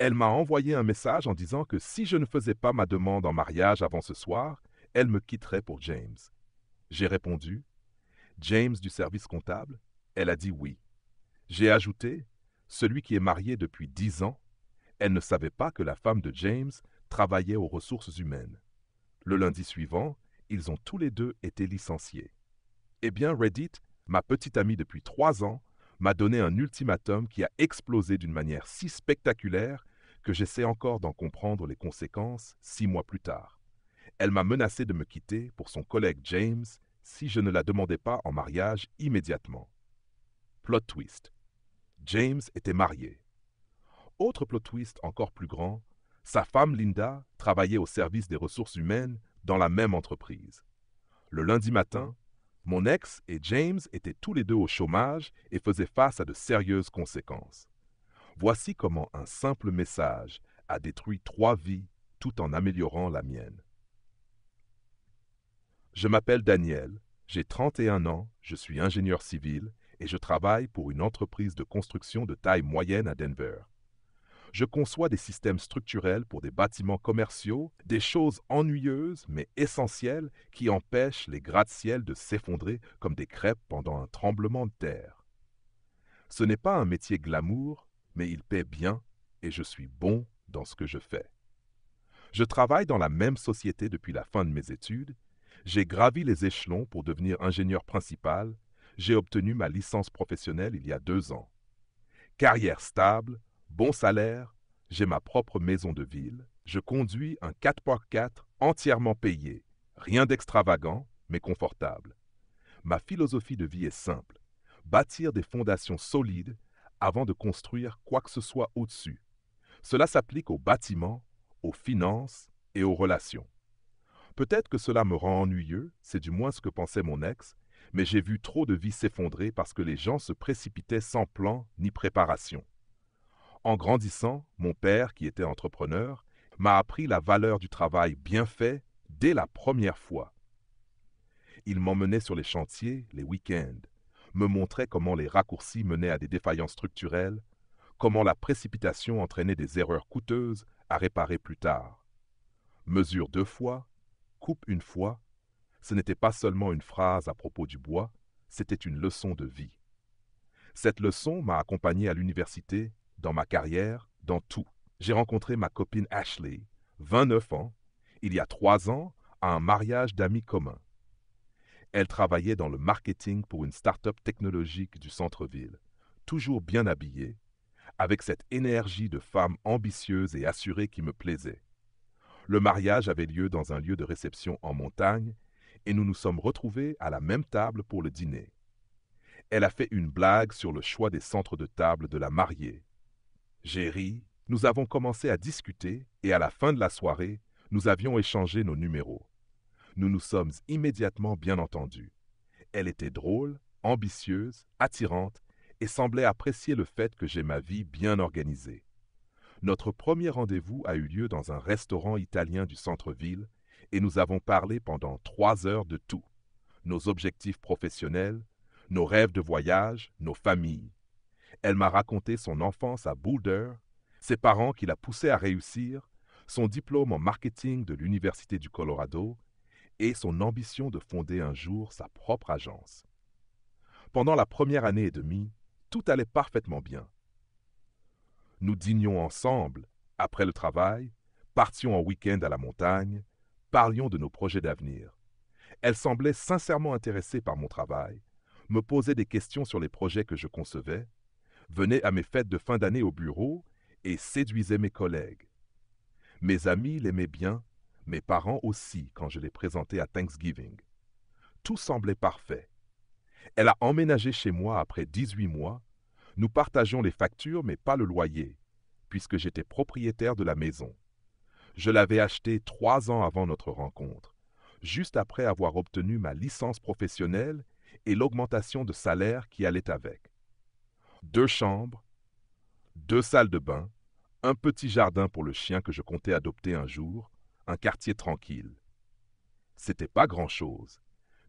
Elle m'a envoyé un message en disant que si je ne faisais pas ma demande en mariage avant ce soir, elle me quitterait pour James. J'ai répondu, James du service comptable? Elle a dit oui. J'ai ajouté, celui qui est marié depuis 10 ans. Elle ne savait pas que la femme de James travaillait aux ressources humaines. Le lundi suivant, ils ont tous les deux été licenciés. Eh bien, Reddit, ma petite amie depuis 3 ans, m'a donné un ultimatum qui a explosé d'une manière si spectaculaire que j'essaie encore d'en comprendre les conséquences 6 mois plus tard. Elle m'a menacé de me quitter pour son collègue James si je ne la demandais pas en mariage immédiatement. Plot twist. James était marié. Autre plot twist encore plus grand, sa femme Linda travaillait au service des ressources humaines dans la même entreprise. Le lundi matin, mon ex et James étaient tous les deux au chômage et faisaient face à de sérieuses conséquences. Voici comment un simple message a détruit 3 vies tout en améliorant la mienne. Je m'appelle Daniel, j'ai 31 ans, je suis ingénieur civil et je travaille pour une entreprise de construction de taille moyenne à Denver. Je conçois des systèmes structurels pour des bâtiments commerciaux, des choses ennuyeuses mais essentielles qui empêchent les gratte-ciels de s'effondrer comme des crêpes pendant un tremblement de terre. Ce n'est pas un métier glamour, mais il paie bien et je suis bon dans ce que je fais. Je travaille dans la même société depuis la fin de mes études. J'ai gravi les échelons pour devenir ingénieur principal. J'ai obtenu ma licence professionnelle il y a 2 ans. Carrière stable, bon salaire, j'ai ma propre maison de ville. Je conduis un 4x4 entièrement payé. Rien d'extravagant, mais confortable. Ma philosophie de vie est simple. Bâtir des fondations solides avant de construire quoi que ce soit au-dessus. Cela s'applique aux bâtiments, aux finances et aux relations. Peut-être que cela me rend ennuyeux, c'est du moins ce que pensait mon ex, mais j'ai vu trop de vies s'effondrer parce que les gens se précipitaient sans plan ni préparation. En grandissant, mon père, qui était entrepreneur, m'a appris la valeur du travail bien fait dès la première fois. Il m'emmenait sur les chantiers les week-ends, me montrait comment les raccourcis menaient à des défaillances structurelles, comment la précipitation entraînait des erreurs coûteuses à réparer plus tard. Mesure 2 fois, coupe 1 fois, ce n'était pas seulement une phrase à propos du bois, c'était une leçon de vie. Cette leçon m'a accompagné à l'université, dans ma carrière, dans tout. J'ai rencontré ma copine Ashley, 29 ans, il y a 3 ans, à un mariage d'amis communs. Elle travaillait dans le marketing pour une start-up technologique du centre-ville, toujours bien habillée, avec cette énergie de femme ambitieuse et assurée qui me plaisait. Le mariage avait lieu dans un lieu de réception en montagne et nous nous sommes retrouvés à la même table pour le dîner. Elle a fait une blague sur le choix des centres de table de la mariée. J'ai ri, nous avons commencé à discuter et à la fin de la soirée, nous avions échangé nos numéros. Nous nous sommes immédiatement bien entendus. Elle était drôle, ambitieuse, attirante et semblait apprécier le fait que j'ai ma vie bien organisée. Notre premier rendez-vous a eu lieu dans un restaurant italien du centre-ville et nous avons parlé pendant 3 heures de tout. Nos objectifs professionnels, nos rêves de voyage, nos familles. Elle m'a raconté son enfance à Boulder, ses parents qui la poussaient à réussir, son diplôme en marketing de l'Université du Colorado et son ambition de fonder un jour sa propre agence. Pendant la première année et demie, tout allait parfaitement bien. Nous dînions ensemble, après le travail, partions en week-end à la montagne, parlions de nos projets d'avenir. Elle semblait sincèrement intéressée par mon travail, me posait des questions sur les projets que je concevais, venait à mes fêtes de fin d'année au bureau et séduisait mes collègues. Mes amis l'aimaient bien, mes parents aussi quand je les présentais à Thanksgiving. Tout semblait parfait. Elle a emménagé chez moi après 18 mois. Nous partageons les factures mais pas le loyer, puisque j'étais propriétaire de la maison. Je l'avais achetée 3 ans avant notre rencontre, juste après avoir obtenu ma licence professionnelle et l'augmentation de salaire qui allait avec. 2 chambres, 2 salles de bain, un petit jardin pour le chien que je comptais adopter un jour, un quartier tranquille. C'était pas grand-chose,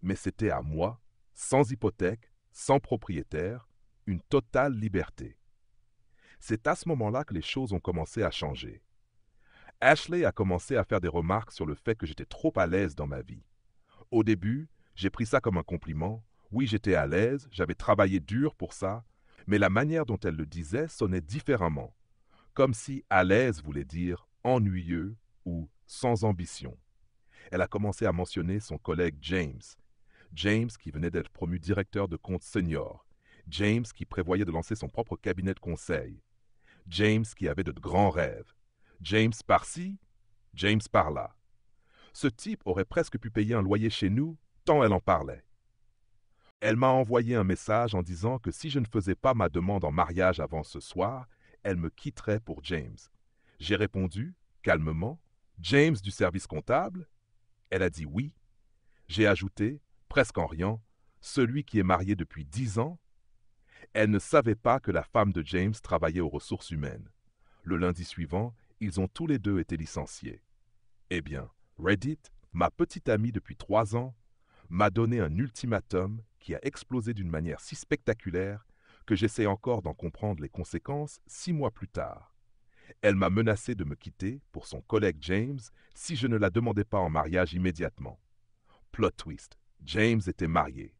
mais c'était à moi, sans hypothèque, sans propriétaire, une totale liberté. C'est à ce moment-là que les choses ont commencé à changer. Ashley a commencé à faire des remarques sur le fait que j'étais trop à l'aise dans ma vie. Au début, j'ai pris ça comme un compliment. Oui, j'étais à l'aise, j'avais travaillé dur pour ça, mais la manière dont elle le disait sonnait différemment, comme si à l'aise voulait dire ennuyeux ou sans ambition. Elle a commencé à mentionner son collègue James. James qui venait d'être promu directeur de compte senior. James qui prévoyait de lancer son propre cabinet de conseil. James qui avait de grands rêves. James par-ci, James par-là. Ce type aurait presque pu payer un loyer chez nous, tant elle en parlait. Elle m'a envoyé un message en disant que si je ne faisais pas ma demande en mariage avant ce soir, elle me quitterait pour James. J'ai répondu, calmement, James du service comptable? Elle a dit oui. J'ai ajouté, presque en riant, celui qui est marié depuis 10 ans? Elle ne savait pas que la femme de James travaillait aux ressources humaines. Le lundi suivant, ils ont tous les deux été licenciés. Eh bien, Reddit, ma petite amie depuis 3 ans, m'a donné un ultimatum qui a explosé d'une manière si spectaculaire que j'essaie encore d'en comprendre les conséquences 6 mois plus tard. Elle m'a menacé de me quitter pour son collègue James si je ne la demandais pas en mariage immédiatement. Plot twist, James était marié.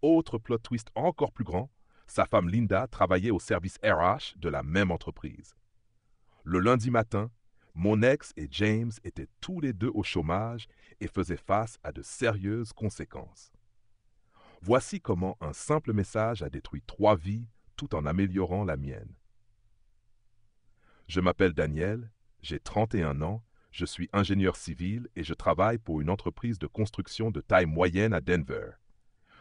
Autre plot twist encore plus grand, sa femme Linda travaillait au service RH de la même entreprise. Le lundi matin, mon ex et James étaient tous les deux au chômage et faisaient face à de sérieuses conséquences. Voici comment un simple message a détruit 3 vies tout en améliorant la mienne. Je m'appelle Daniel, j'ai 31 ans, je suis ingénieur civil et je travaille pour une entreprise de construction de taille moyenne à Denver.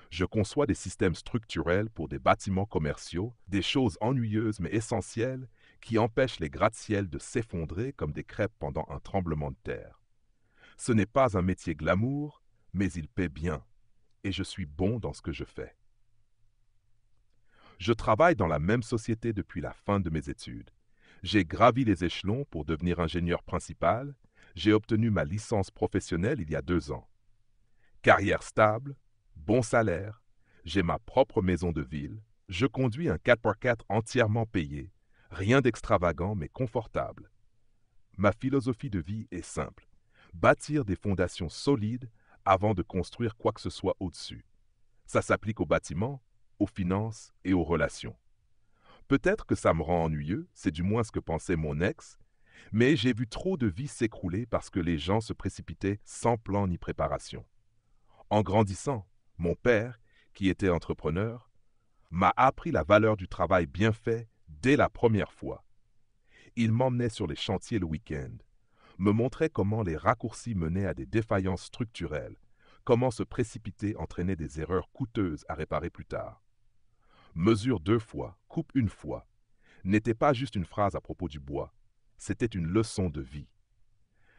Je conçois des systèmes structurels pour des bâtiments commerciaux, des choses ennuyeuses mais essentielles qui empêchent les gratte-ciels de s'effondrer comme des crêpes pendant un tremblement de terre. Ce n'est pas un métier glamour, mais il paie bien, et je suis bon dans ce que je fais. Je travaille dans la même société depuis la fin de mes études. J'ai gravi les échelons pour devenir ingénieur principal, j'ai obtenu ma licence professionnelle il y a 2 ans. Carrière stable, bon salaire, j'ai ma propre maison de ville, je conduis un 4x4 entièrement payé, rien d'extravagant mais confortable. Ma philosophie de vie est simple, bâtir des fondations solides avant de construire quoi que ce soit au-dessus. Ça s'applique aux bâtiments, aux finances et aux relations. Peut-être que ça me rend ennuyeux, c'est du moins ce que pensait mon ex, mais j'ai vu trop de vies s'écrouler parce que les gens se précipitaient sans plan ni préparation. En grandissant, mon père, qui était entrepreneur, m'a appris la valeur du travail bien fait dès la première fois. Il m'emmenait sur les chantiers le week-end, me montrait comment les raccourcis menaient à des défaillances structurelles, comment se précipiter entraînait des erreurs coûteuses à réparer plus tard. Mesure 2 fois, coupe 1 fois, n'était pas juste une phrase à propos du bois, c'était une leçon de vie.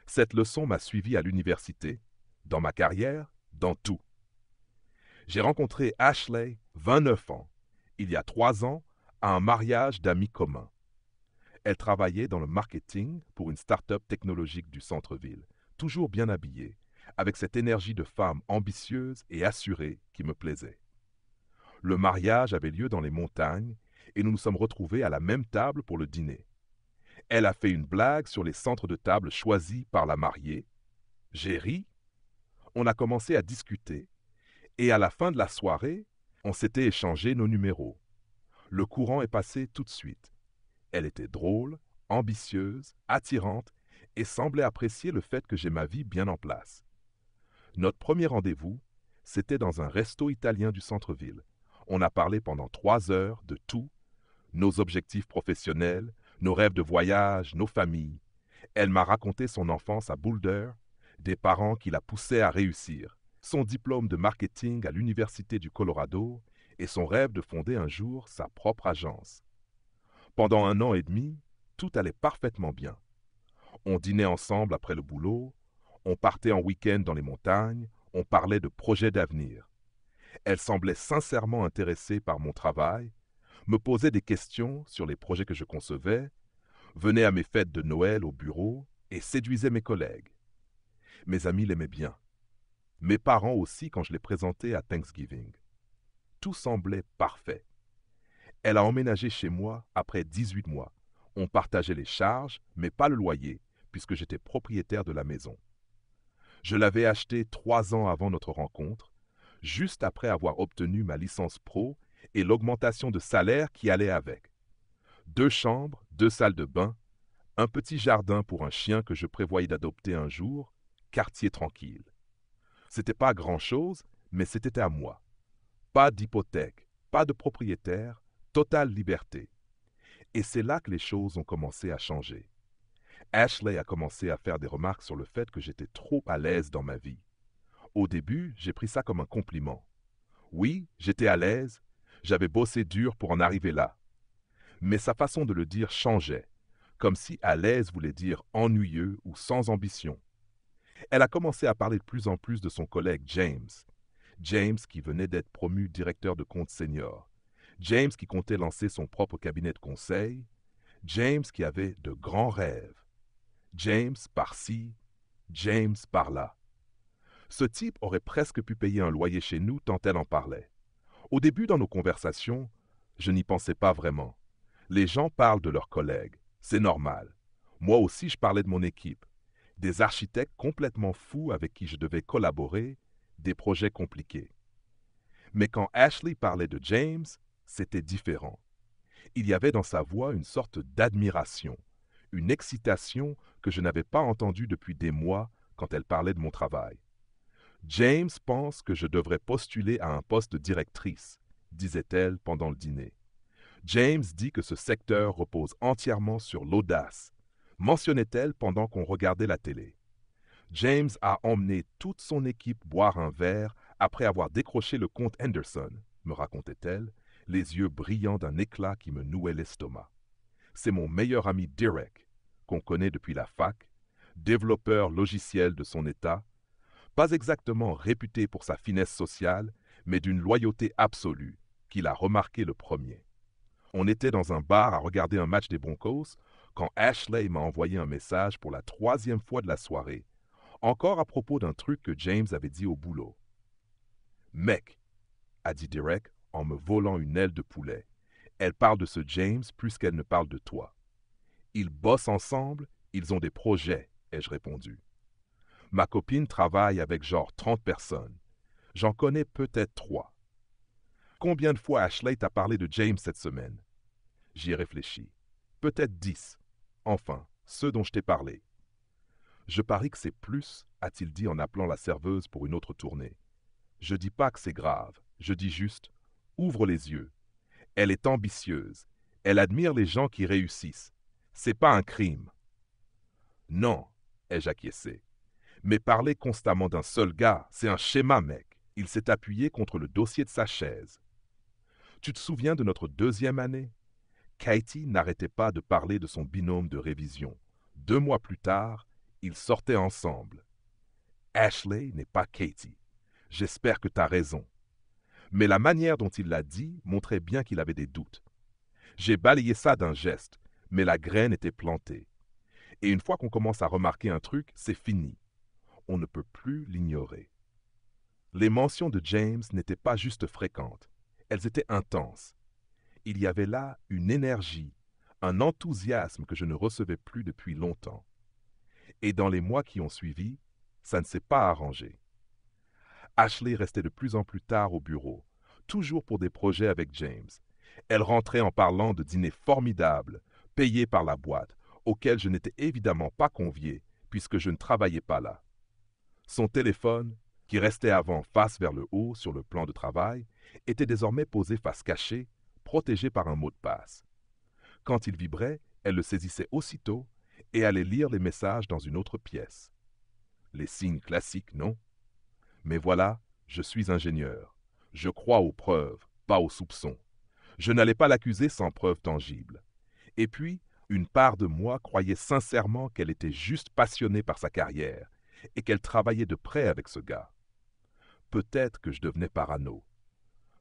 Cette leçon m'a suivi à l'université, dans ma carrière, dans tout. J'ai rencontré Ashley, 29 ans, il y a 3 ans, à un mariage d'amis communs. Elle travaillait dans le marketing pour une start-up technologique du centre-ville, toujours bien habillée, avec cette énergie de femme ambitieuse et assurée qui me plaisait. Le mariage avait lieu dans les montagnes et nous nous sommes retrouvés à la même table pour le dîner. Elle a fait une blague sur les centres de table choisis par la mariée. J'ai ri. On a commencé à discuter et à la fin de la soirée, on s'était échangé nos numéros. Le courant est passé tout de suite. Elle était drôle, ambitieuse, attirante et semblait apprécier le fait que j'ai ma vie bien en place. Notre premier rendez-vous, c'était dans un resto italien du centre-ville. On a parlé pendant 3 heures de tout, nos objectifs professionnels, nos rêves de voyage, nos familles. Elle m'a raconté son enfance à Boulder, des parents qui la poussaient à réussir, son diplôme de marketing à l'Université du Colorado et son rêve de fonder un jour sa propre agence. Pendant 1 an et demi, tout allait parfaitement bien. On dînait ensemble après le boulot, on partait en week-end dans les montagnes, on parlait de projets d'avenir. Elle semblait sincèrement intéressée par mon travail, me posait des questions sur les projets que je concevais, venait à mes fêtes de Noël au bureau et séduisait mes collègues. Mes amis l'aimaient bien. Mes parents aussi quand je les présentais à Thanksgiving. Tout semblait parfait. Elle a emménagé chez moi après 18 mois. On partageait les charges, mais pas le loyer, puisque j'étais propriétaire de la maison. Je l'avais achetée 3 ans avant notre rencontre, juste après avoir obtenu ma licence pro et l'augmentation de salaire qui allait avec. 2 chambres, 2 salles de bain, un petit jardin pour un chien que je prévoyais d'adopter un jour, quartier tranquille. C'était pas grand-chose, mais c'était à moi. Pas d'hypothèque, pas de propriétaire, totale liberté. Et c'est là que les choses ont commencé à changer. Ashley a commencé à faire des remarques sur le fait que j'étais trop à l'aise dans ma vie. Au début, j'ai pris ça comme un compliment. Oui, j'étais à l'aise, j'avais bossé dur pour en arriver là. Mais sa façon de le dire changeait, comme si à l'aise voulait dire ennuyeux ou sans ambition. Elle a commencé à parler de plus en plus de son collègue James. James qui venait d'être promu directeur de compte senior. James qui comptait lancer son propre cabinet de conseil. James qui avait de grands rêves. James par-ci, James par-là. Ce type aurait presque pu payer un loyer chez nous tant elle en parlait. Au début dans nos conversations, je n'y pensais pas vraiment. Les gens parlent de leurs collègues, c'est normal. Moi aussi je parlais de mon équipe. Des architectes complètement fous avec qui je devais collaborer, des projets compliqués. Mais quand Ashley parlait de James, c'était différent. Il y avait dans sa voix une sorte d'admiration, une excitation que je n'avais pas entendue depuis des mois quand elle parlait de mon travail. James pense que je devrais postuler à un poste de directrice, disait-elle pendant le dîner. James dit que ce secteur repose entièrement sur l'audace, mentionnait-elle pendant qu'on regardait la télé. James a emmené toute son équipe boire un verre après avoir décroché le comte Henderson, me racontait-elle, les yeux brillants d'un éclat qui me nouait l'estomac. C'est mon meilleur ami Derek, qu'on connaît depuis la fac, développeur logiciel de son état, pas exactement réputé pour sa finesse sociale, mais d'une loyauté absolue, qu'il a remarqué le premier. On était dans un bar à regarder un match des Broncos quand Ashley m'a envoyé un message pour la 3e fois de la soirée, encore à propos d'un truc que James avait dit au boulot. « Mec, » a dit Derek en me volant une aile de poulet, « elle parle de ce James plus qu'elle ne parle de toi. » « Ils bossent ensemble, ils ont des projets, » ai-je répondu. « Ma copine travaille avec genre 30 personnes. J'en connais peut-être 3. » « Combien de fois Ashley t'a parlé de James cette semaine? » J'y ai réfléchi. « Peut-être 10. Enfin, ceux dont je t'ai parlé. »« Je parie que c'est plus, » a-t-il dit en appelant la serveuse pour une autre tournée. « Je dis pas que c'est grave, je dis juste, ouvre les yeux. Elle est ambitieuse. Elle admire les gens qui réussissent. C'est pas un crime. » « Non, » ai-je acquiescé. « Mais parler constamment d'un seul gars, c'est un schéma, mec. » Il s'est appuyé contre le dossier de sa chaise. « Tu te souviens de notre 2e année? » Katie n'arrêtait pas de parler de son binôme de révision. 2 mois plus tard, ils sortaient ensemble. Ashley n'est pas Katie. J'espère que t'as raison. Mais la manière dont il l'a dit montrait bien qu'il avait des doutes. J'ai balayé ça d'un geste, mais la graine était plantée. Et une fois qu'on commence à remarquer un truc, c'est fini. On ne peut plus l'ignorer. Les mentions de James n'étaient pas juste fréquentes, elles étaient intenses. Il y avait là une énergie, un enthousiasme que je ne recevais plus depuis longtemps. Et dans les mois qui ont suivi, ça ne s'est pas arrangé. Ashley restait de plus en plus tard au bureau, toujours pour des projets avec James. Elle rentrait en parlant de dîners formidables, payés par la boîte, auxquels je n'étais évidemment pas convié, puisque je ne travaillais pas là. Son téléphone, qui restait avant face vers le haut sur le plan de travail, était désormais posé face cachée, protégé par un mot de passe. Quand il vibrait, elle le saisissait aussitôt et allait lire les messages dans une autre pièce. Les signes classiques, non? Mais voilà, je suis ingénieur. Je crois aux preuves, pas aux soupçons. Je n'allais pas l'accuser sans preuve tangible. Et puis, une part de moi croyait sincèrement qu'elle était juste passionnée par sa carrière et qu'elle travaillait de près avec ce gars. Peut-être que je devenais parano.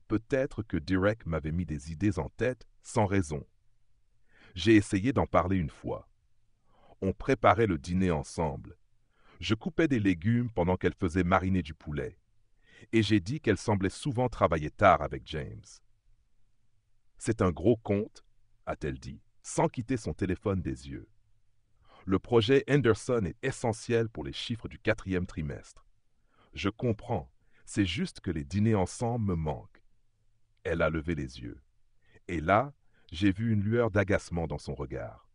Peut-être que Derek m'avait mis des idées en tête sans raison. J'ai essayé d'en parler une fois. On préparait le dîner ensemble. Je coupais des légumes pendant qu'elle faisait mariner du poulet. Et j'ai dit qu'elle semblait souvent travailler tard avec James. C'est un gros compte, a-t-elle dit, sans quitter son téléphone des yeux. Le projet Henderson est essentiel pour les chiffres du 4e trimestre. Je comprends, c'est juste que les dîners ensemble me manquent. Elle a levé les yeux. Et là, j'ai vu une lueur d'agacement dans son regard.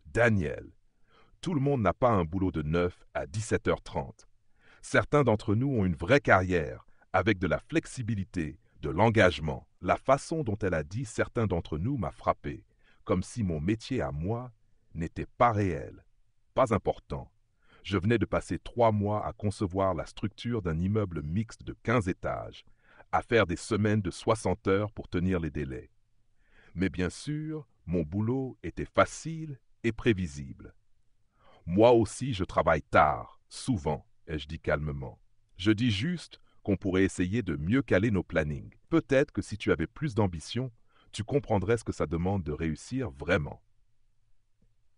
Daniel, tout le monde n'a pas un boulot de 9 à 17h30. Certains d'entre nous ont une vraie carrière, avec de la flexibilité, de l'engagement. La façon dont elle a dit certains d'entre nous m'a frappé, comme si mon métier à moi n'était pas réel, pas important. Je venais de passer 3 mois à concevoir la structure d'un immeuble mixte de 15 étages, à faire des semaines de 60 heures pour tenir les délais. Mais bien sûr, mon boulot était facile et prévisible. Moi aussi, je travaille tard, souvent, ai-je dit calmement. Je dis juste qu'on pourrait essayer de mieux caler nos plannings. Peut-être que si tu avais plus d'ambition, tu comprendrais ce que ça demande de réussir vraiment.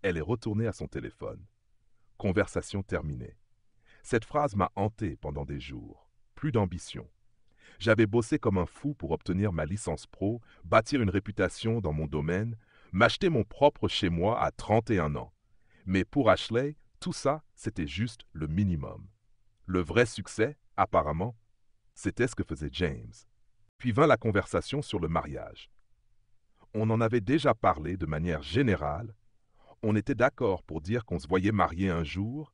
Elle est retournée à son téléphone. Conversation terminée. Cette phrase m'a hanté pendant des jours. Plus d'ambition. J'avais bossé comme un fou pour obtenir ma licence pro, bâtir une réputation dans mon domaine, m'acheter mon propre chez moi à 31 ans. Mais pour Ashley, tout ça, c'était juste le minimum. Le vrai succès, apparemment, c'était ce que faisait James. Puis vint la conversation sur le mariage. On en avait déjà parlé de manière générale. On était d'accord pour dire qu'on se voyait marier un jour,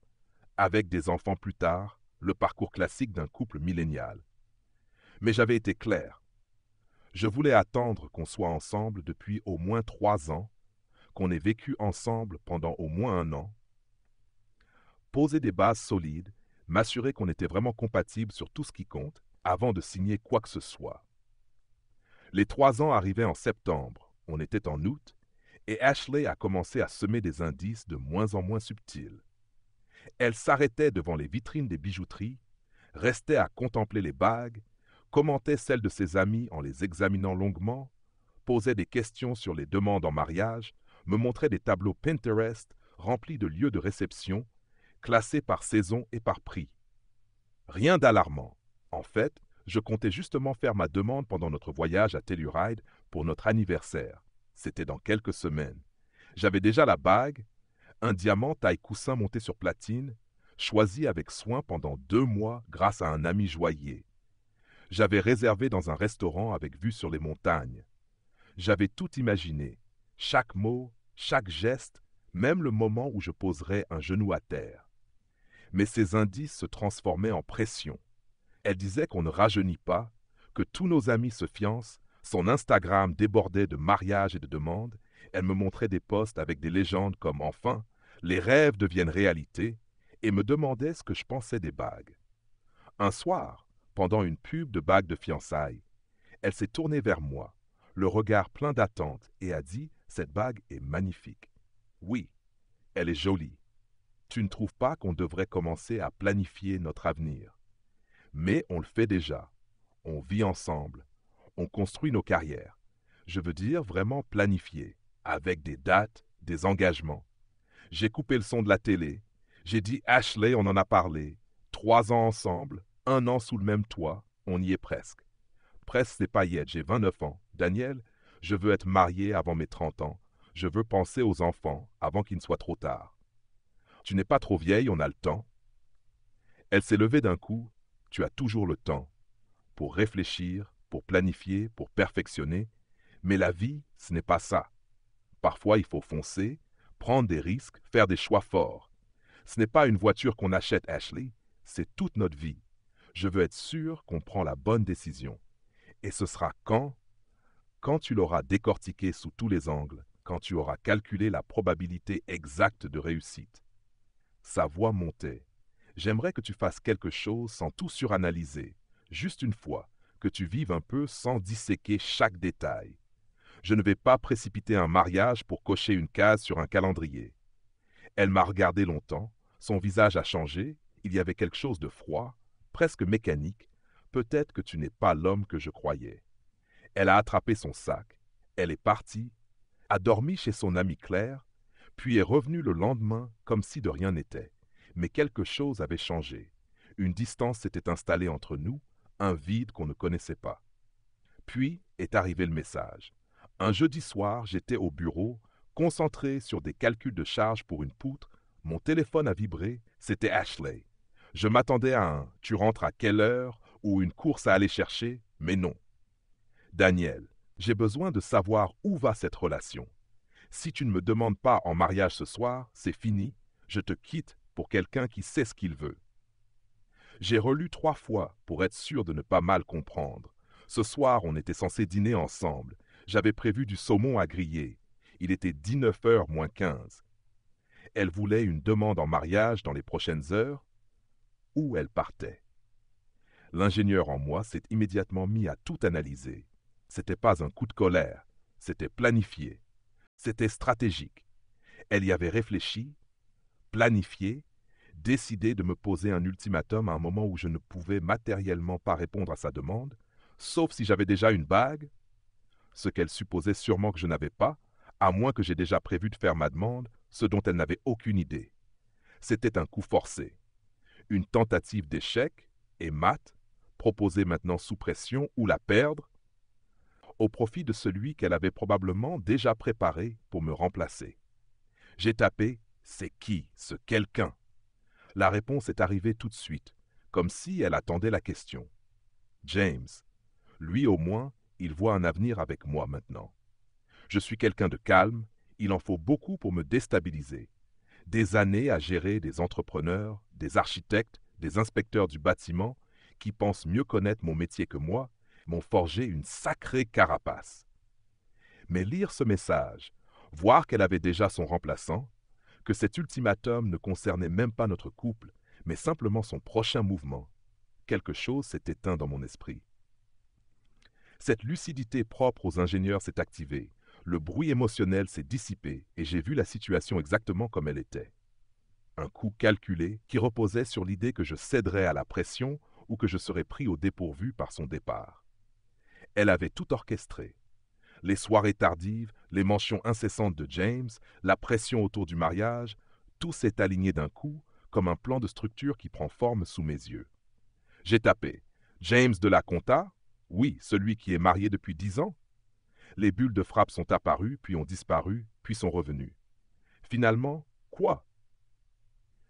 avec des enfants plus tard, le parcours classique d'un couple millénial. Mais j'avais été clair. Je voulais attendre qu'on soit ensemble depuis au moins 3 ans, qu'on ait vécu ensemble pendant au moins 1 an, poser des bases solides, m'assurer qu'on était vraiment compatibles sur tout ce qui compte, avant de signer quoi que ce soit. Les 3 ans arrivaient en septembre, on était en août, et Ashley a commencé à semer des indices de moins en moins subtils. Elle s'arrêtait devant les vitrines des bijouteries, restait à contempler les bagues, commentait celles de ses amis en les examinant longuement, posait des questions sur les demandes en mariage, me montrait des tableaux Pinterest remplis de lieux de réception, classés par saison et par prix. Rien d'alarmant. En fait, je comptais justement faire ma demande pendant notre voyage à Telluride pour notre anniversaire. C'était dans quelques semaines. J'avais déjà la bague, un diamant taille coussin monté sur platine, choisi avec soin pendant 2 mois grâce à un ami joaillier. J'avais réservé dans un restaurant avec vue sur les montagnes. J'avais tout imaginé, chaque mot, chaque geste, même le moment où je poserais un genou à terre. Mais ces indices se transformaient en pression. Elle disait qu'on ne rajeunit pas, que tous nos amis se fiancent, son Instagram débordait de mariages et de demandes, elle me montrait des posts avec des légendes comme « Enfin, les rêves deviennent réalité » et me demandait ce que je pensais des bagues. Un soir, pendant une pub de bagues de fiançailles, elle s'est tournée vers moi, le regard plein d'attente, et a dit « Cette bague est magnifique. » Oui, elle est jolie. Tu ne trouves pas qu'on devrait commencer à planifier notre avenir? Mais on le fait déjà. On vit ensemble. On construit nos carrières. Je veux dire vraiment planifier, avec des dates, des engagements. J'ai coupé le son de la télé. J'ai dit Ashley, on en a parlé. 3 ans ensemble, 1 an sous le même toit, on y est presque. Presque c'est pas yet, j'ai 29 ans. Daniel, je veux être marié avant mes 30 ans. Je veux penser aux enfants avant qu'il ne soit trop tard. Tu n'es pas trop vieille, on a le temps. Elle s'est levée d'un coup. Tu as toujours le temps. Pour réfléchir, pour planifier, pour perfectionner. Mais la vie, ce n'est pas ça. Parfois, il faut foncer, prendre des risques, faire des choix forts. Ce n'est pas une voiture qu'on achète, Ashley, c'est toute notre vie. Je veux être sûr qu'on prend la bonne décision. Et ce sera quand tu l'auras décortiqué sous tous les angles, quand tu auras calculé la probabilité exacte de réussite. Sa voix montait. J'aimerais que tu fasses quelque chose sans tout suranalyser, juste une fois, que tu vives un peu sans disséquer chaque détail. Je ne vais pas précipiter un mariage pour cocher une case sur un calendrier. Elle m'a regardé longtemps, son visage a changé, il y avait quelque chose de froid, presque mécanique. Peut-être que tu n'es pas l'homme que je croyais. Elle a attrapé son sac, elle est partie, a dormi chez son amie Claire, puis est revenue le lendemain comme si de rien n'était. Mais quelque chose avait changé. Une distance s'était installée entre nous, un vide qu'on ne connaissait pas. Puis est arrivé le message. Un jeudi soir, j'étais au bureau, concentré sur des calculs de charges pour une poutre. Mon téléphone a vibré, c'était Ashley. Je m'attendais à un « tu rentres à quelle heure » ou une course à aller chercher, mais non. Daniel, j'ai besoin de savoir où va cette relation. Si tu ne me demandes pas en mariage ce soir, c'est fini, je te quitte pour quelqu'un qui sait ce qu'il veut. J'ai relu 3 fois pour être sûr de ne pas mal comprendre. Ce soir, on était censé dîner ensemble. J'avais prévu du saumon à griller. Il était 19h moins 15. Elle voulait une demande en mariage dans les prochaines heures. Où elle partait? L'ingénieur en moi s'est immédiatement mis à tout analyser. C'était pas un coup de colère, c'était planifié. C'était stratégique. Elle y avait réfléchi, planifié, décidé de me poser un ultimatum à un moment où je ne pouvais matériellement pas répondre à sa demande, sauf si j'avais déjà une bague, ce qu'elle supposait sûrement que je n'avais pas, à moins que j'aie déjà prévu de faire ma demande, ce dont elle n'avait aucune idée. C'était un coup forcé, une tentative d'échec, et mat, proposée maintenant sous pression ou la perdre, au profit de celui qu'elle avait probablement déjà préparé pour me remplacer. J'ai tapé « C'est qui, ce quelqu'un ?» La réponse est arrivée tout de suite, comme si elle attendait la question. James. Lui au moins, il voit un avenir avec moi maintenant. Je suis quelqu'un de calme, il en faut beaucoup pour me déstabiliser. Des années à gérer des entrepreneurs, des architectes, des inspecteurs du bâtiment, qui pensent mieux connaître mon métier que moi, m'ont forgé une sacrée carapace. Mais lire ce message, voir qu'elle avait déjà son remplaçant, que cet ultimatum ne concernait même pas notre couple, mais simplement son prochain mouvement, quelque chose s'est éteint dans mon esprit. Cette lucidité propre aux ingénieurs s'est activée, le bruit émotionnel s'est dissipé et j'ai vu la situation exactement comme elle était. Un coup calculé qui reposait sur l'idée que je céderais à la pression ou que je serais pris au dépourvu par son départ. Elle avait tout orchestré. Les soirées tardives, les mentions incessantes de James, la pression autour du mariage, tout s'est aligné d'un coup, comme un plan de structure qui prend forme sous mes yeux. J'ai tapé « James de la Conta ?» Oui, celui qui est marié depuis 10 ans. Les bulles de frappe sont apparues, puis ont disparu, puis sont revenues. Finalement, quoi?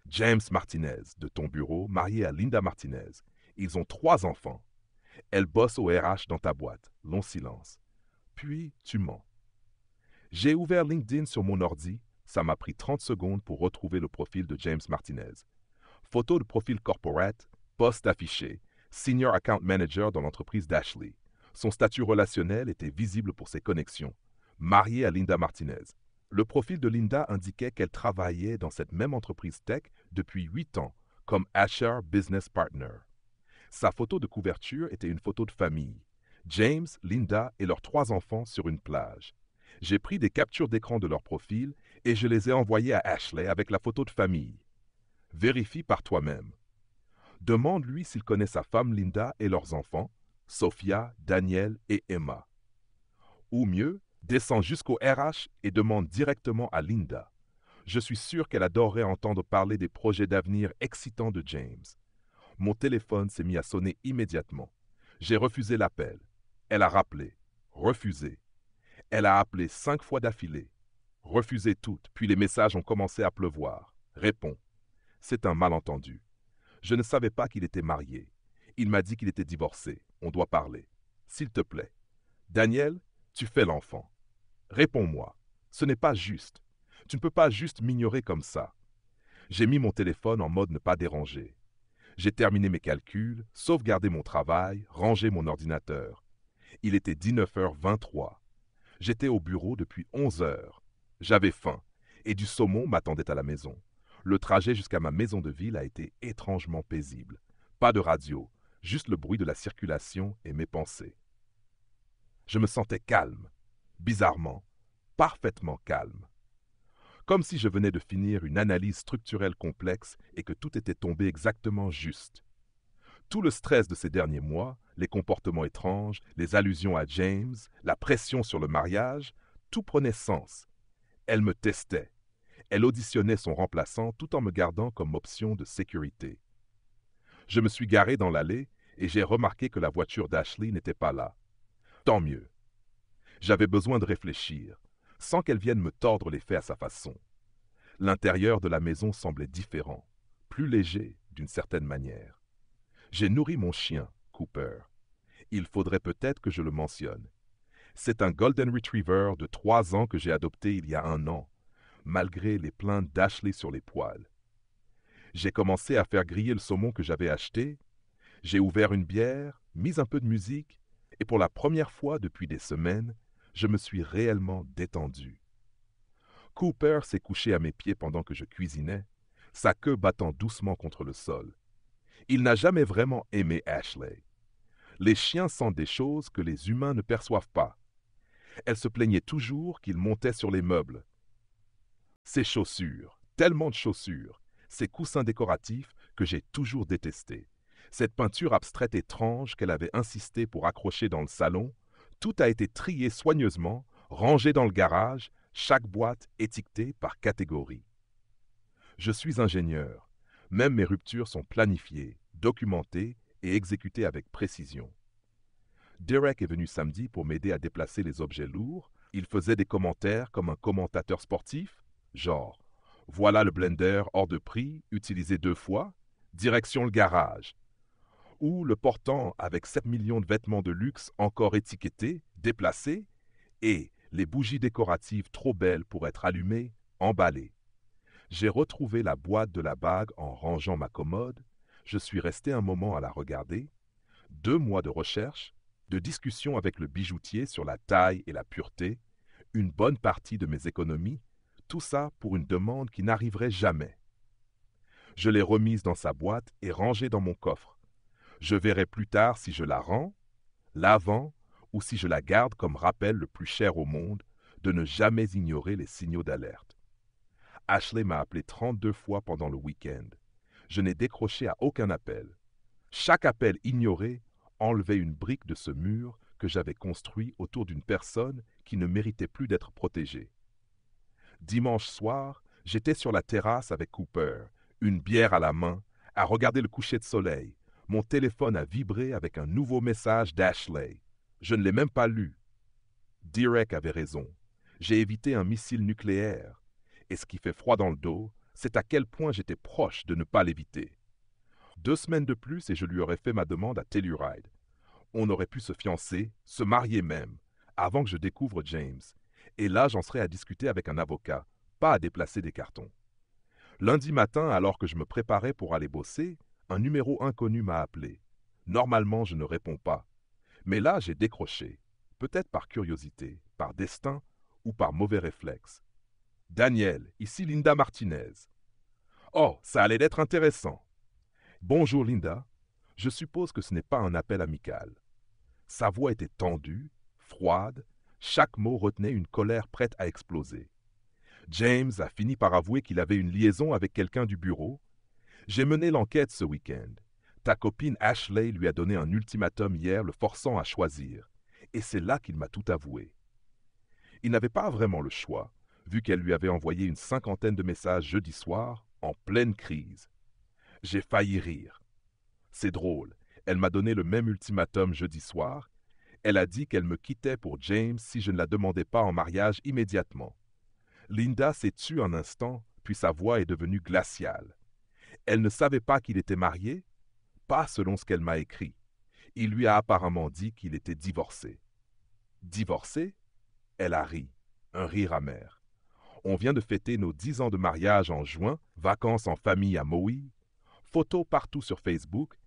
James Martinez, de ton bureau, marié à Linda Martinez. Ils ont 3 enfants. Elle bosse au RH dans ta boîte. Long silence. Puis, tu mens. J'ai ouvert LinkedIn sur mon ordi. Ça m'a pris 30 secondes pour retrouver le profil de James Martinez. Photo de profil corporate, poste affiché, Senior Account Manager dans l'entreprise d'Ashley. Son statut relationnel était visible pour ses connexions. Marié à Linda Martinez. Le profil de Linda indiquait qu'elle travaillait dans cette même entreprise tech depuis 8 ans, comme Asher Business Partner. Sa photo de couverture était une photo de famille. James, Linda et leurs 3 enfants sur une plage. J'ai pris des captures d'écran de leur profil et je les ai envoyées à Ashley avec la photo de famille. Vérifie par toi-même. Demande-lui s'il connaît sa femme Linda et leurs enfants, Sophia, Daniel et Emma. Ou mieux, descends jusqu'au RH et demande directement à Linda. Je suis sûr qu'elle adorerait entendre parler des projets d'avenir excitants de James. Mon téléphone s'est mis à sonner immédiatement. J'ai refusé l'appel. Elle a rappelé. Refusé. Elle a appelé 5 fois d'affilée. Refusé toutes, puis les messages ont commencé à pleuvoir. Réponds. C'est un malentendu. Je ne savais pas qu'il était marié. Il m'a dit qu'il était divorcé. On doit parler. S'il te plaît. Daniel, tu fais l'enfant. Réponds-moi. Ce n'est pas juste. Tu ne peux pas juste m'ignorer comme ça. J'ai mis mon téléphone en mode ne pas déranger. J'ai terminé mes calculs, sauvegardé mon travail, rangé mon ordinateur. Il était 19h23. J'étais au bureau depuis 11h. J'avais faim, et du saumon m'attendait à la maison. Le trajet jusqu'à ma maison de ville a été étrangement paisible. Pas de radio, juste le bruit de la circulation et mes pensées. Je me sentais calme, bizarrement, parfaitement calme. Comme si je venais de finir une analyse structurelle complexe et que tout était tombé exactement juste. Tout le stress de ces derniers mois, les comportements étranges, les allusions à James, la pression sur le mariage, tout prenait sens. Elle me testait. Elle auditionnait son remplaçant tout en me gardant comme option de sécurité. Je me suis garé dans l'allée et j'ai remarqué que la voiture d'Ashley n'était pas là. Tant mieux. J'avais besoin de réfléchir, sans qu'elle vienne me tordre les faits à sa façon. L'intérieur de la maison semblait différent, plus léger d'une certaine manière. J'ai nourri mon chien, Cooper. Il faudrait peut-être que je le mentionne. C'est un Golden Retriever de 3 ans que j'ai adopté il y a 1 an, malgré les plaintes d'Ashley sur les poils. J'ai commencé à faire griller le saumon que j'avais acheté, j'ai ouvert une bière, mis un peu de musique, et pour la première fois depuis des semaines, je me suis réellement détendu. Cooper s'est couché à mes pieds pendant que je cuisinais, sa queue battant doucement contre le sol. Il n'a jamais vraiment aimé Ashley. Les chiens sentent des choses que les humains ne perçoivent pas. Elle se plaignait toujours qu'il montait sur les meubles. Ses chaussures, tellement de chaussures, ces coussins décoratifs que j'ai toujours détestés. Cette peinture abstraite étrange qu'elle avait insisté pour accrocher dans le salon, tout a été trié soigneusement, rangé dans le garage, chaque boîte étiquetée par catégorie. Je suis ingénieur. Même mes ruptures sont planifiées, documentées et exécutées avec précision. Derek est venu samedi pour m'aider à déplacer les objets lourds. Il faisait des commentaires comme un commentateur sportif, genre « Voilà le blender hors de prix, utilisé 2 fois, direction le garage ». Ou le portant avec 7 millions de vêtements de luxe encore étiquetés, déplacés, et les bougies décoratives trop belles pour être allumées, emballées. J'ai retrouvé la boîte de la bague en rangeant ma commode. Je suis resté un moment à la regarder. 2 mois de recherche, de discussion avec le bijoutier sur la taille et la pureté, une bonne partie de mes économies, tout ça pour une demande qui n'arriverait jamais. Je l'ai remise dans sa boîte et rangée dans mon coffre. Je verrai plus tard si je la rends, la vends ou si je la garde comme rappel le plus cher au monde de ne jamais ignorer les signaux d'alerte. Ashley m'a appelé 32 fois pendant le week-end. Je n'ai décroché à aucun appel. Chaque appel ignoré enlevait une brique de ce mur que j'avais construit autour d'une personne qui ne méritait plus d'être protégée. Dimanche soir, j'étais sur la terrasse avec Cooper, une bière à la main, à regarder le coucher de soleil. Mon téléphone a vibré avec un nouveau message d'Ashley. Je ne l'ai même pas lu. Derek avait raison. J'ai évité un missile nucléaire. Et ce qui fait froid dans le dos, c'est à quel point j'étais proche de ne pas l'éviter. 2 semaines de plus et je lui aurais fait ma demande à Telluride. On aurait pu se fiancer, se marier même, avant que je découvre James. Et là, j'en serais à discuter avec un avocat, pas à déplacer des cartons. Lundi matin, alors que je me préparais pour aller bosser, un numéro inconnu m'a appelé. Normalement, je ne réponds pas. Mais là, j'ai décroché. Peut-être par curiosité, par destin ou par mauvais réflexe. « Daniel, ici Linda Martinez. »« Oh, ça allait être intéressant. »« Bonjour Linda. Je suppose que ce n'est pas un appel amical. » Sa voix était tendue, froide, chaque mot retenait une colère prête à exploser. James a fini par avouer qu'il avait une liaison avec quelqu'un du bureau. J'ai mené l'enquête ce week-end. Ta copine Ashley lui a donné un ultimatum hier le forçant à choisir. Et c'est là qu'il m'a tout avoué. Il n'avait pas vraiment le choix, vu qu'elle lui avait envoyé une 50aine de messages jeudi soir, en pleine crise. J'ai failli rire. C'est drôle, elle m'a donné le même ultimatum jeudi soir. Elle a dit qu'elle me quittait pour James si je ne la demandais pas en mariage immédiatement. Linda s'est tue un instant, puis sa voix est devenue glaciale. Elle ne savait pas qu'il était marié, pas selon ce qu'elle m'a écrit. Il lui a apparemment dit qu'il était divorcé. Divorcé? Elle a ri, un rire amer. On vient de fêter nos 10 ans de mariage en juin, vacances en famille à Maui, photos partout sur Facebook.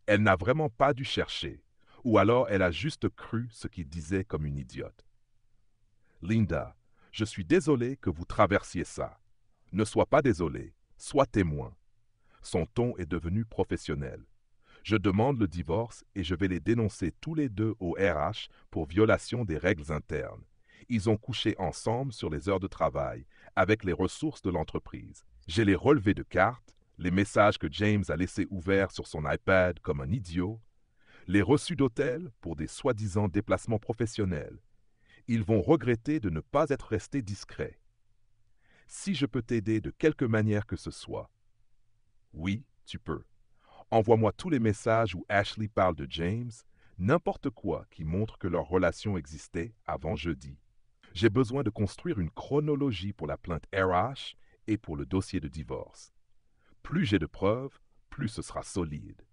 Elle n'a vraiment pas dû chercher, ou alors elle a juste cru ce qu'il disait comme une idiote. Linda, je suis désolé que vous traversiez ça. Ne sois pas désolé, sois témoin. Son ton est devenu professionnel. Je demande le divorce et je vais les dénoncer tous les deux au RH pour violation des règles internes. Ils ont couché ensemble sur les heures de travail, avec les ressources de l'entreprise. J'ai les relevés de cartes, les messages que James a laissés ouverts sur son iPad comme un idiot, les reçus d'hôtel pour des soi-disant déplacements professionnels. Ils vont regretter de ne pas être restés discrets. Si je peux t'aider de quelque manière que ce soit, oui, tu peux. Envoie-moi tous les messages où Ashley parle de James, N'importe quoi qui montre que leur relation existait avant jeudi. J'ai besoin de construire une chronologie pour la plainte RH et pour le dossier de divorce. Plus j'ai de preuves, plus ce sera solide.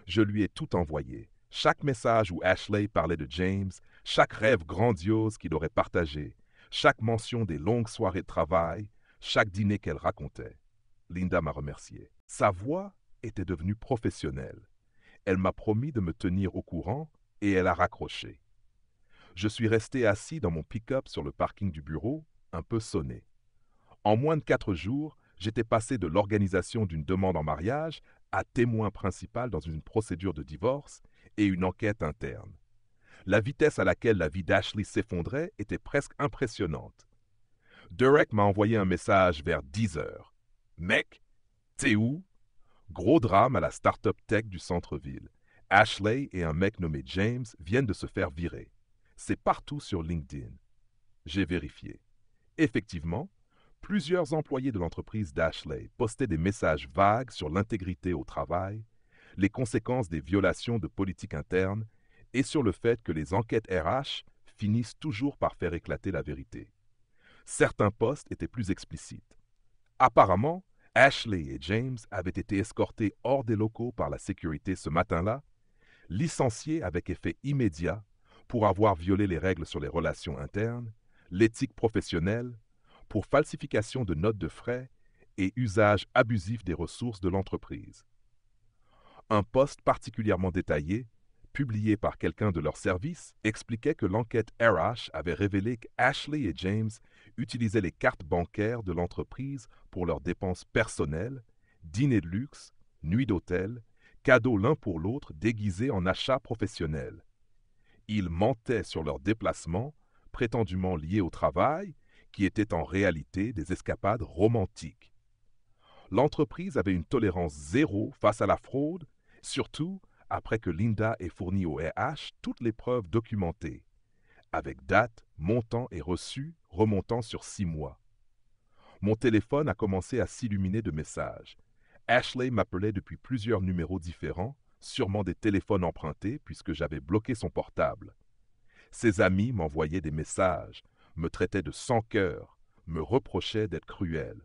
Je lui ai tout envoyé. Chaque message où Ashley parlait de James, chaque rêve grandiose qu'il aurait partagé, chaque mention des longues soirées de travail, chaque dîner qu'elle racontait. Linda m'a remercié. Sa voix était devenue professionnelle. Elle m'a promis de me tenir au courant et elle a raccroché. Je suis resté assis dans mon pick-up sur le parking du bureau, un peu sonné. En moins de 4 jours, j'étais passé de l'organisation d'une demande en mariage à témoin principal dans une procédure de divorce et une enquête interne. La vitesse à laquelle la vie d'Ashley s'effondrait était presque impressionnante. Derek m'a envoyé un message vers 10 heures. « Mec, t'es où? » Gros drame à la start-up tech du centre-ville. Ashley et un mec nommé James viennent de se faire virer. C'est partout sur LinkedIn. J'ai vérifié. Effectivement, plusieurs employés de l'entreprise d'Ashley postaient des messages vagues sur l'intégrité au travail, les conséquences des violations de politique interne et sur le fait que les enquêtes RH finissent toujours par faire éclater la vérité. Certains posts étaient plus explicites. Apparemment, Ashley et James avaient été escortés hors des locaux par la sécurité ce matin-là, licenciés avec effet immédiat pour avoir violé les règles sur les relations internes, l'éthique professionnelle, pour falsification de notes de frais et usage abusif des ressources de l'entreprise. Un post particulièrement détaillé, publié par quelqu'un de leur service, expliquait que l'enquête RH avait révélé qu'Ashley et James utilisaient les cartes bancaires de l'entreprise pour leurs dépenses personnelles, dîners de luxe, nuits d'hôtel, cadeaux l'un pour l'autre déguisés en achats professionnels. Ils mentaient sur leurs déplacements, prétendument liés au travail, qui étaient en réalité des escapades romantiques. L'entreprise avait une tolérance zéro face à la fraude, surtout après que Linda ait fourni au RH toutes les preuves documentées, avec date, montant et reçu remontant sur 6 mois. Mon téléphone a commencé à s'illuminer de messages. Ashley m'appelait depuis plusieurs numéros différents, sûrement des téléphones empruntés puisque j'avais bloqué son portable. Ses amis m'envoyaient des messages, me traitaient de sans-cœur, me reprochaient d'être cruel.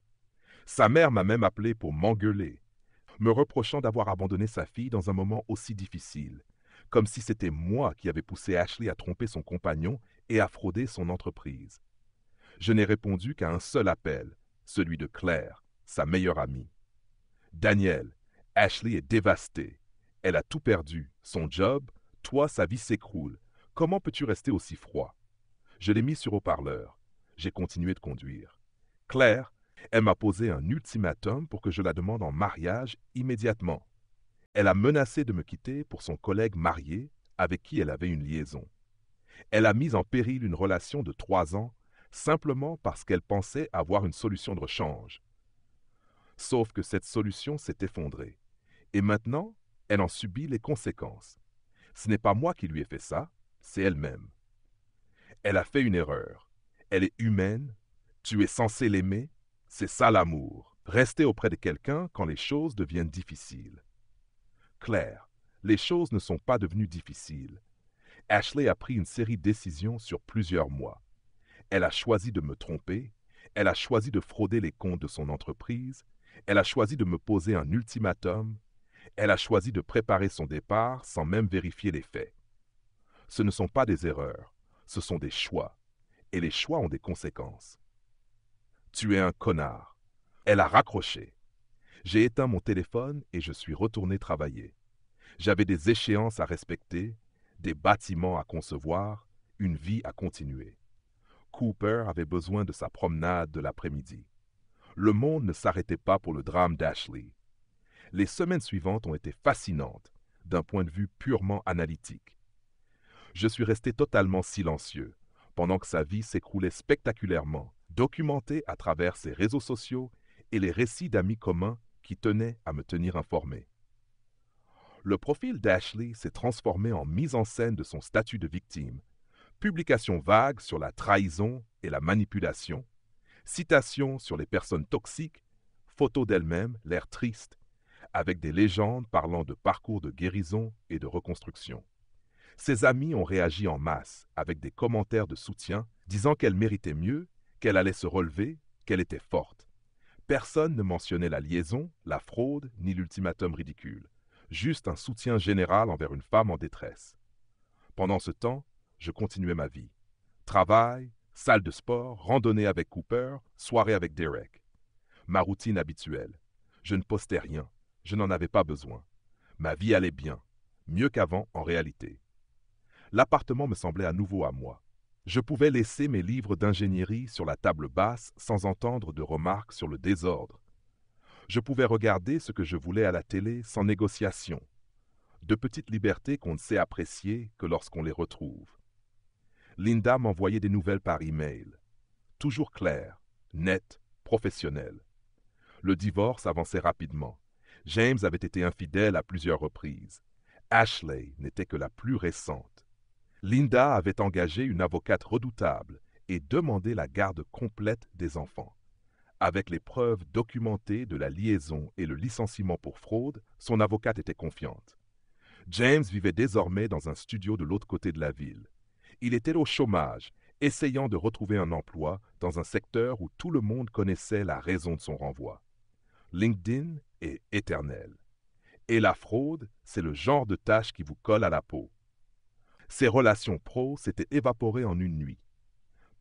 Sa mère m'a même appelé pour m'engueuler, me reprochant d'avoir abandonné sa fille dans un moment aussi difficile, comme si c'était moi qui avais poussé Ashley à tromper son compagnon et à frauder son entreprise. Je n'ai répondu qu'à un seul appel, celui de Claire, sa meilleure amie. « Daniel, Ashley est dévastée. Elle a tout perdu, son job, toi, sa vie s'écroule. Comment peux-tu rester aussi froid ?» Je l'ai mis sur haut-parleur. J'ai continué de conduire. Claire, elle m'a posé un ultimatum pour que je la demande en mariage immédiatement. Elle a menacé de me quitter pour son collègue marié avec qui elle avait une liaison. Elle a mis en péril une relation de 3 ans simplement parce qu'elle pensait avoir une solution de rechange. Sauf que cette solution s'est effondrée. Et maintenant, elle en subit les conséquences. Ce n'est pas moi qui lui ai fait ça, c'est elle-même. Elle a fait une erreur. Elle est humaine. Tu es censé l'aimer. C'est ça l'amour. Rester auprès de quelqu'un quand les choses deviennent difficiles. Claire, les choses ne sont pas devenues difficiles. Ashley a pris une série de décisions sur plusieurs mois. Elle a choisi de me tromper. Elle a choisi de frauder les comptes de son entreprise. Elle a choisi de me poser un ultimatum. Elle a choisi de préparer son départ sans même vérifier les faits. Ce ne sont pas des erreurs, ce sont des choix. Et les choix ont des conséquences. Tu es un connard. Elle a raccroché. J'ai éteint mon téléphone et je suis retourné travailler. J'avais des échéances à respecter, des bâtiments à concevoir, une vie à continuer. Cooper avait besoin de sa promenade de l'après-midi. Le monde ne s'arrêtait pas pour le drame d'Ashley. Les semaines suivantes ont été fascinantes, d'un point de vue purement analytique. Je suis resté totalement silencieux, pendant que sa vie s'écroulait spectaculairement, documentée à travers ses réseaux sociaux et les récits d'amis communs qui tenaient à me tenir informé. Le profil d'Ashley s'est transformé en mise en scène de son statut de victime, publications vagues sur la trahison et la manipulation, citations sur les personnes toxiques, photos d'elle-même, l'air triste, avec des légendes parlant de parcours de guérison et de reconstruction. Ses amis ont réagi en masse, avec des commentaires de soutien, disant qu'elle méritait mieux, qu'elle allait se relever, qu'elle était forte. Personne ne mentionnait la liaison, la fraude, ni l'ultimatum ridicule. Juste un soutien général envers une femme en détresse. Pendant ce temps, je continuais ma vie. Travail, salle de sport, randonnée avec Cooper, soirée avec Derek. Ma routine habituelle. Je ne postais rien. Je n'en avais pas besoin. Ma vie allait bien. Mieux qu'avant, en réalité. L'appartement me semblait à nouveau à moi. Je pouvais laisser mes livres d'ingénierie sur la table basse sans entendre de remarques sur le désordre. Je pouvais regarder ce que je voulais à la télé sans négociation. De petites libertés qu'on ne sait apprécier que lorsqu'on les retrouve. Linda m'envoyait des nouvelles par email. Toujours claires, nettes, professionnelles. Le divorce avançait rapidement. James avait été infidèle à plusieurs reprises. Ashley n'était que la plus récente. Linda avait engagé une avocate redoutable et demandé la garde complète des enfants. Avec les preuves documentées de la liaison et le licenciement pour fraude, son avocate était confiante. James vivait désormais dans un studio de l'autre côté de la ville. Il était au chômage, essayant de retrouver un emploi dans un secteur où tout le monde connaissait la raison de son renvoi. LinkedIn est éternel. Et la fraude, c'est le genre de tâche qui vous colle à la peau. Ses relations pro s'étaient évaporées en une nuit.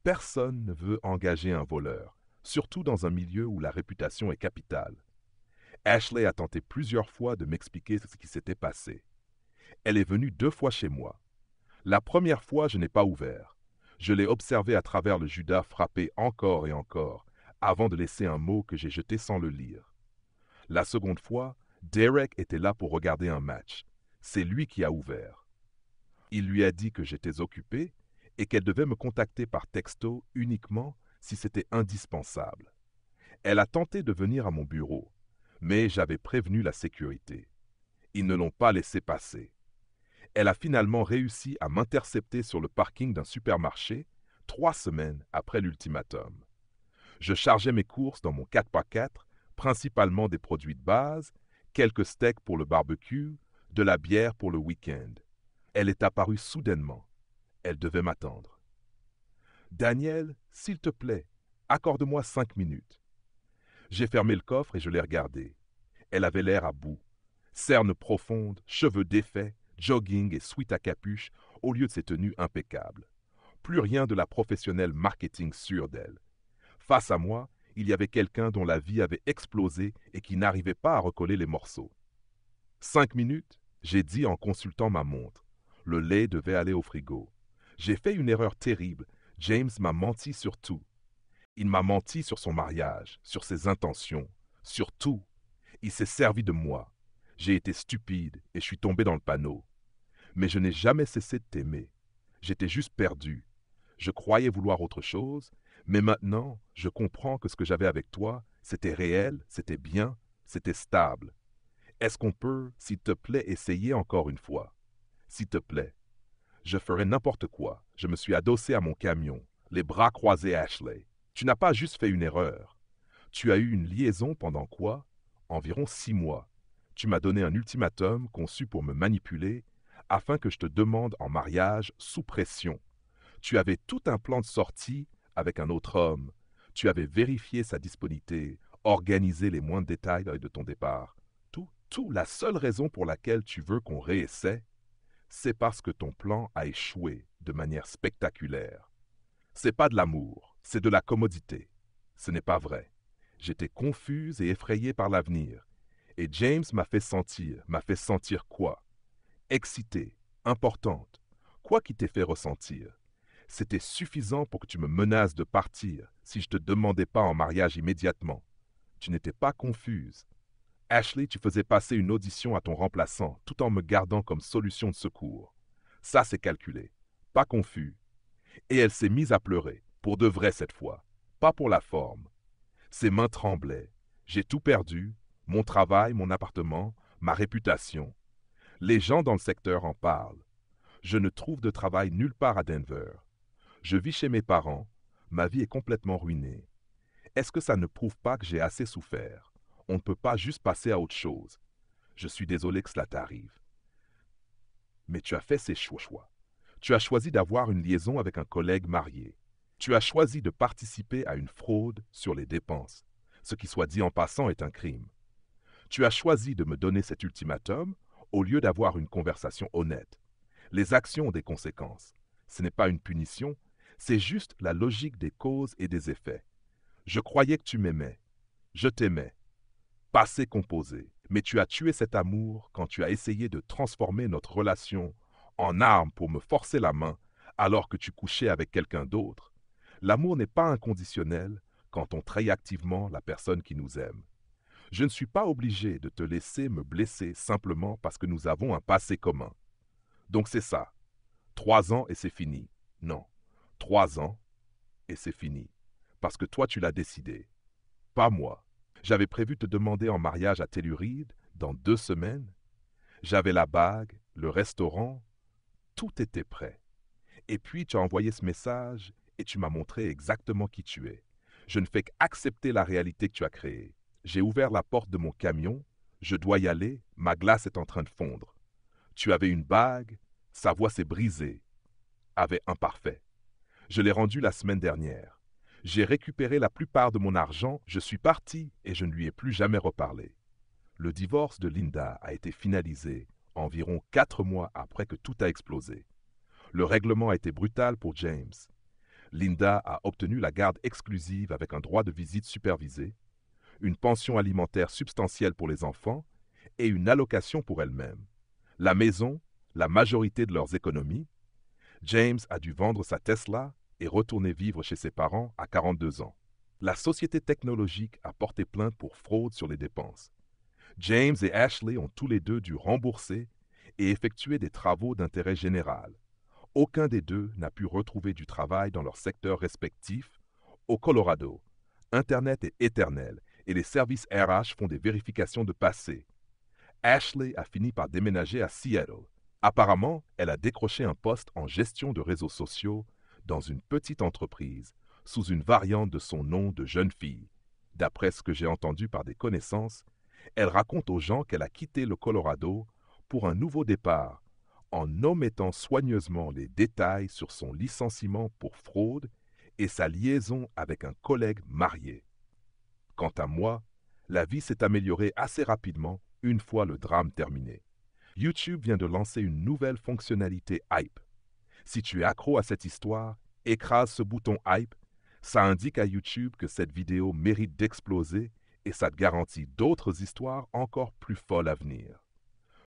Personne ne veut engager un voleur, surtout dans un milieu où la réputation est capitale. Ashley a tenté plusieurs fois de m'expliquer ce qui s'était passé. Elle est venue 2 fois chez moi. La première fois, je n'ai pas ouvert. Je l'ai observée à travers le Judas frapper encore et encore, avant de laisser un mot que j'ai jeté sans le lire. La seconde fois, Derek était là pour regarder un match. C'est lui qui a ouvert. Il lui a dit que j'étais occupé et qu'elle devait me contacter par texto uniquement si c'était indispensable. Elle a tenté de venir à mon bureau, mais j'avais prévenu la sécurité. Ils ne l'ont pas laissé passer. Elle a finalement réussi à m'intercepter sur le parking d'un supermarché 3 semaines après l'ultimatum. Je chargeais mes courses dans mon 4x4, principalement des produits de base, quelques steaks pour le barbecue, de la bière pour le week-end. Elle est apparue soudainement. Elle devait m'attendre. « Daniel, s'il te plaît, accorde-moi 5 minutes. » J'ai fermé le coffre et je l'ai regardée. Elle avait l'air à bout. Cernes profondes, cheveux défaits, jogging et sweat à capuche au lieu de ses tenues impeccables. Plus rien de la professionnelle marketing sûre d'elle. Face à moi, il y avait quelqu'un dont la vie avait explosé et qui n'arrivait pas à recoller les morceaux. 5 minutes, j'ai dit en consultant ma montre. Le lait devait aller au frigo. J'ai fait une erreur terrible. James m'a menti sur tout. Il m'a menti sur son mariage, sur ses intentions, sur tout. Il s'est servi de moi. J'ai été stupide et je suis tombé dans le panneau. Mais je n'ai jamais cessé de t'aimer. J'étais juste perdu. Je croyais vouloir autre chose, mais maintenant, je comprends que ce que j'avais avec toi, c'était réel, c'était bien, c'était stable. Est-ce qu'on peut, s'il te plaît, essayer encore une fois? S'il te plaît. Je ferai n'importe quoi. Je me suis adossé à mon camion, les bras croisés à Ashley. Tu n'as pas juste fait une erreur. Tu as eu une liaison pendant quoi? Environ 6 mois. Tu m'as donné un ultimatum conçu pour me manipuler afin que je te demande en mariage sous pression. Tu avais tout un plan de sortie avec un autre homme. Tu avais vérifié sa disponibilité, organisé les moindres détails de ton départ. Tout, la seule raison pour laquelle tu veux qu'on réessaie, c'est parce que ton plan a échoué de manière spectaculaire. C'est pas de l'amour, c'est de la commodité. Ce n'est pas vrai. J'étais confuse et effrayée par l'avenir. Et James m'a fait sentir quoi? Excitée, importante. Quoi qui t'ait fait ressentir? C'était suffisant pour que tu me menaces de partir si je te demandais pas en mariage immédiatement. Tu n'étais pas confuse. Ashley, tu faisais passer une audition à ton remplaçant tout en me gardant comme solution de secours. Ça, c'est calculé. Pas confus. Et elle s'est mise à pleurer, pour de vrai cette fois, pas pour la forme. Ses mains tremblaient. J'ai tout perdu, mon travail, mon appartement, ma réputation. Les gens dans le secteur en parlent. Je ne trouve de travail nulle part à Denver. Je vis chez mes parents, ma vie est complètement ruinée. Est-ce que ça ne prouve pas que j'ai assez souffert? On ne peut pas juste passer à autre chose. Je suis désolé que cela t'arrive. Mais tu as fait ces choix. Tu as choisi d'avoir une liaison avec un collègue marié. Tu as choisi de participer à une fraude sur les dépenses, ce qui, soit dit en passant, est un crime. Tu as choisi de me donner cet ultimatum au lieu d'avoir une conversation honnête. Les actions ont des conséquences. Ce n'est pas une punition, c'est juste la logique des causes et des effets. Je croyais que tu m'aimais. Je t'aimais. Passé composé. Mais tu as tué cet amour quand tu as essayé de transformer notre relation en arme pour me forcer la main alors que tu couchais avec quelqu'un d'autre. L'amour n'est pas inconditionnel quand on trahit activement la personne qui nous aime. Je ne suis pas obligé de te laisser me blesser simplement parce que nous avons un passé commun. Donc c'est ça. 3 ans et c'est fini. Non. 3 ans et c'est fini. Parce que toi tu l'as décidé. Pas moi. J'avais prévu te demander en mariage à Telluride dans 2 semaines. J'avais la bague, le restaurant, tout était prêt. Et puis tu as envoyé ce message et tu m'as montré exactement qui tu es. Je ne fais qu'accepter la réalité que tu as créée. J'ai ouvert la porte de mon camion, je dois y aller, ma glace est en train de fondre. Tu avais une bague, sa voix s'est brisée, avait imparfait. Je l'ai rendue la semaine dernière. J'ai récupéré la plupart de mon argent, je suis parti et je ne lui ai plus jamais reparlé. Le divorce de Linda a été finalisé environ 4 mois après que tout a explosé. Le règlement a été brutal pour James. Linda a obtenu la garde exclusive avec un droit de visite supervisé, une pension alimentaire substantielle pour les enfants et une allocation pour elle-même. La maison, la majorité de leurs économies. James a dû vendre sa Tesla et retourner vivre chez ses parents à 42 ans. La société technologique a porté plainte pour fraude sur les dépenses. James et Ashley ont tous les deux dû rembourser et effectuer des travaux d'intérêt général. Aucun des deux n'a pu retrouver du travail dans leur secteur respectif. Au Colorado, Internet est éternel et les services RH font des vérifications de passé. Ashley a fini par déménager à Seattle. Apparemment, elle a décroché un poste en gestion de réseaux sociaux dans une petite entreprise, sous une variante de son nom de jeune fille. D'après ce que j'ai entendu par des connaissances, elle raconte aux gens qu'elle a quitté le Colorado pour un nouveau départ, en omettant soigneusement les détails sur son licenciement pour fraude et sa liaison avec un collègue marié. Quant à moi, la vie s'est améliorée assez rapidement une fois le drame terminé. YouTube vient de lancer une nouvelle fonctionnalité Hype. Si tu es accro à cette histoire, écrase ce bouton Hype. Ça indique à YouTube que cette vidéo mérite d'exploser et ça te garantit d'autres histoires encore plus folles à venir.